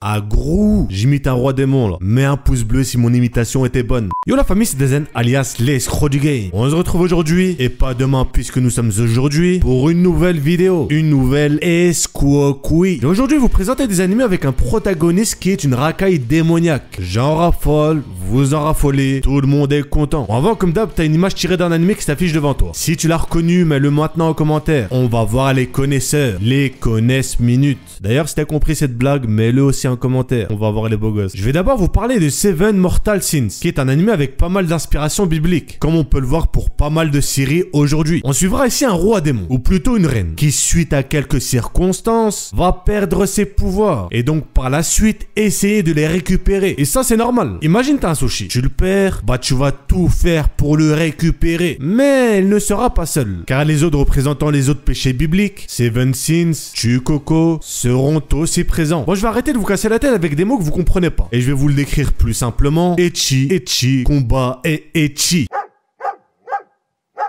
Ah gros, j'imite un roi démon là. Mets un pouce bleu si mon imitation était bonne. Yo la famille, c'est Dazen alias l'escroc du game. On se retrouve aujourd'hui et pas demain puisque nous sommes aujourd'hui pour une nouvelle vidéo. Une nouvelle escroquerie. Et aujourd'hui, vous présentez des animés avec un protagoniste qui est une racaille démoniaque. J'en raffole, vous en raffolez, tout le monde est content. Avant, comme d'hab, t'as une image tirée d'un animé qui s'affiche devant toi. Si tu l'as reconnu, mets-le maintenant en commentaire. On va voir les connaisseurs. Les connaissent minutes. D'ailleurs, si t'as compris cette blague, mets-le aussi en commentaire. On va voir les beaux gosses. Je vais d'abord vous parler de Seven Mortal Sins, qui est un animé avec pas mal d'inspiration biblique, comme on peut le voir pour pas mal de séries aujourd'hui. On suivra ici un roi démon, ou plutôt une reine, qui suite à quelques circonstances, va perdre ses pouvoirs, et donc par la suite, essayer de les récupérer. Et ça, c'est normal. Imagine t'as un sushi, tu le perds, bah tu vas tout faire pour le récupérer. Mais elle ne sera pas seule, car les autres représentant les autres péchés bibliques, Seven Sins, Chukoko, seront aussi présents. Moi, je vais arrêter de vous casser la tête avec des mots que vous comprenez pas. Et je vais vous le décrire plus simplement. Ecchi, combat et ecchi.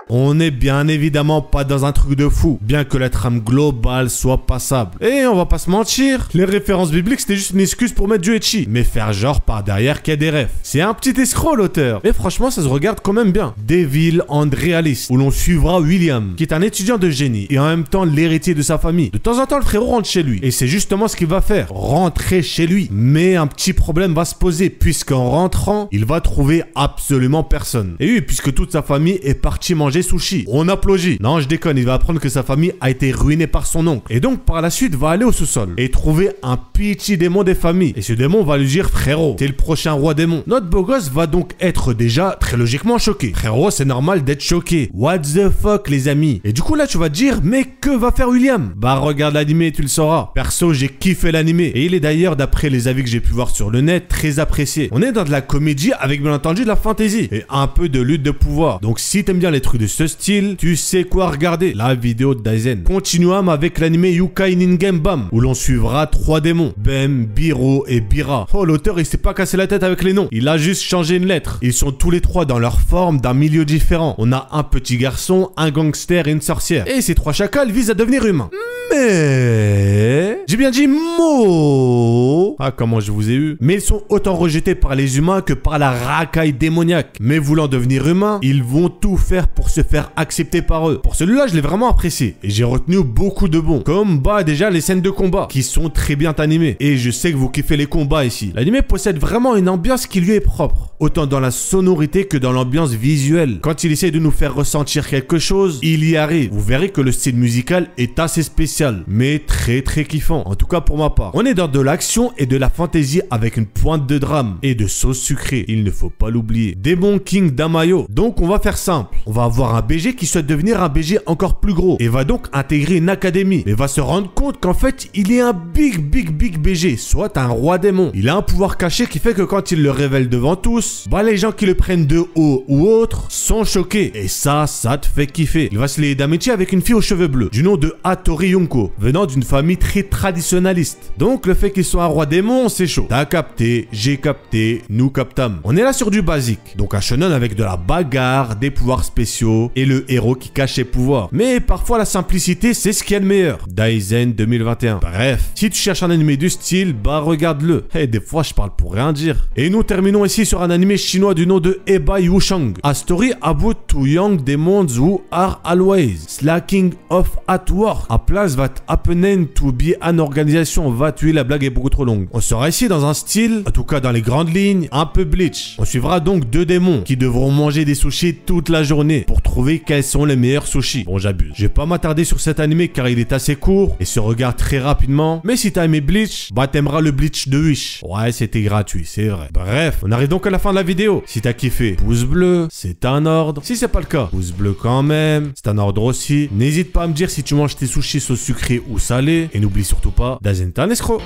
On n'est bien évidemment pas dans un truc de fou, bien que la trame globale soit passable. Et on va pas se mentir, les références bibliques c'était juste une excuse pour mettre du ecchi, mais faire genre par derrière qu'il y a des refs. C'est un petit escroc l'auteur, mais franchement ça se regarde quand même bien. Devil and Realist, où l'on suivra William, qui est un étudiant de génie et en même temps l'héritier de sa famille. De temps en temps le frérot rentre chez lui, et c'est justement ce qu'il va faire, rentrer chez lui. Mais un petit problème va se poser, puisqu'en rentrant, il va trouver absolument personne. Et oui, puisque toute sa famille est partie manger sushi. On applaudit. Non, je déconne, il va apprendre que sa famille a été ruinée par son oncle. Et donc, par la suite, va aller au sous-sol et trouver un petit démon des familles. Et ce démon va lui dire, frérot, t'es le prochain roi démon. Notre beau gosse va donc être déjà très logiquement choqué. Frérot, c'est normal d'être choqué. What the fuck, les amis? Et du coup, là, tu vas te dire, mais que va faire William? Bah, regarde l'animé et tu le sauras. Perso, j'ai kiffé l'animé. Et il est d'ailleurs, d'après les avis que j'ai pu voir sur le net, très apprécié. On est dans de la comédie avec, bien entendu, de la fantasy et un peu de lutte de pouvoir. Donc, si t'aimes bien les trucs de ce style, tu sais quoi regarder. La vidéo de Daisen. Continuons avec l'anime Yukai Ningen Bam, où l'on suivra 3 démons. Bem, Biro et Bira. Oh, l'auteur, il s'est pas cassé la tête avec les noms. Il a juste changé une lettre. Ils sont tous les 3 dans leur forme d'un milieu différent. On a un petit garçon, un gangster et une sorcière. Et ces 3 chacals visent à devenir humains. Mais... j'ai bien dit mots. Ah, comment je vous ai eu. Mais ils sont autant rejetés par les humains que par la racaille démoniaque. Mais voulant devenir humains, ils vont tout faire pour se faire accepter par eux. Pour celui-là, je l'ai vraiment apprécié. Et j'ai retenu beaucoup de bons. Comme, bah, déjà les scènes de combat, qui sont très bien animées. Et je sais que vous kiffez les combats ici. L'anime possède vraiment une ambiance qui lui est propre. Autant dans la sonorité que dans l'ambiance visuelle. Quand il essaie de nous faire ressentir quelque chose, il y arrive. Vous verrez que le style musical est assez spécial, mais très kiffant. En tout cas pour ma part. On est dans de l'action et de la fantaisie avec une pointe de drame et de sauce sucrée. Il ne faut pas l'oublier. Demon King Damayo. Donc on va faire simple. On va avoir un BG qui souhaite devenir un BG encore plus gros et va donc intégrer une académie. Mais va se rendre compte qu'en fait il est un big BG, soit un roi démon. Il a un pouvoir caché qui fait que quand il le révèle devant tous, bah les gens qui le prennent de haut ou autres sont choqués. Et ça te fait kiffer. Il va se lier d'amitié avec une fille aux cheveux bleus du nom de Hattori Yonko, venant d'une famille très traditionnaliste. Donc le fait qu'il soit un roi démon, c'est chaud. T'as capté, j'ai capté, nous captâmes. On est là sur du basique. Donc un shonen avec de la bagarre, des pouvoirs spéciaux et le héros qui cache ses pouvoirs. Mais parfois la simplicité, c'est ce qu'il y a de meilleur. Daisen 2021. Bref, si tu cherches un animé du style, bah regarde-le. Et des fois je parle pour rien dire. Et nous terminons ici sur un animé chinois du nom de Eba Yushang. A story about two young demons who are always slacking off at work. A place that happening to be an organisation. Va tuer, la blague est beaucoup trop longue. On sera ici dans un style, en tout cas dans les grandes lignes, un peu Bleach. On suivra donc 2 démons qui devront manger des sushis toute la journée pour trouver quels sont les meilleurs sushis. Bon, j'abuse. Je vais pas m'attarder sur cet animé car il est assez court et se regarde très rapidement. Mais si t'as aimé Bleach, bah t'aimeras le Bleach de Wish. Ouais, c'était gratuit, c'est vrai. Bref, on arrive donc à la fin de la vidéo. Si t'as kiffé, pouce bleu, c'est un ordre. Si c'est pas le cas, pouce bleu quand même, c'est un ordre aussi. N'hésite pas à me dire si tu manges tes sushis sauce sucrée ou salée. Et n'oublie surtout pas, Dazen t'es un escroc.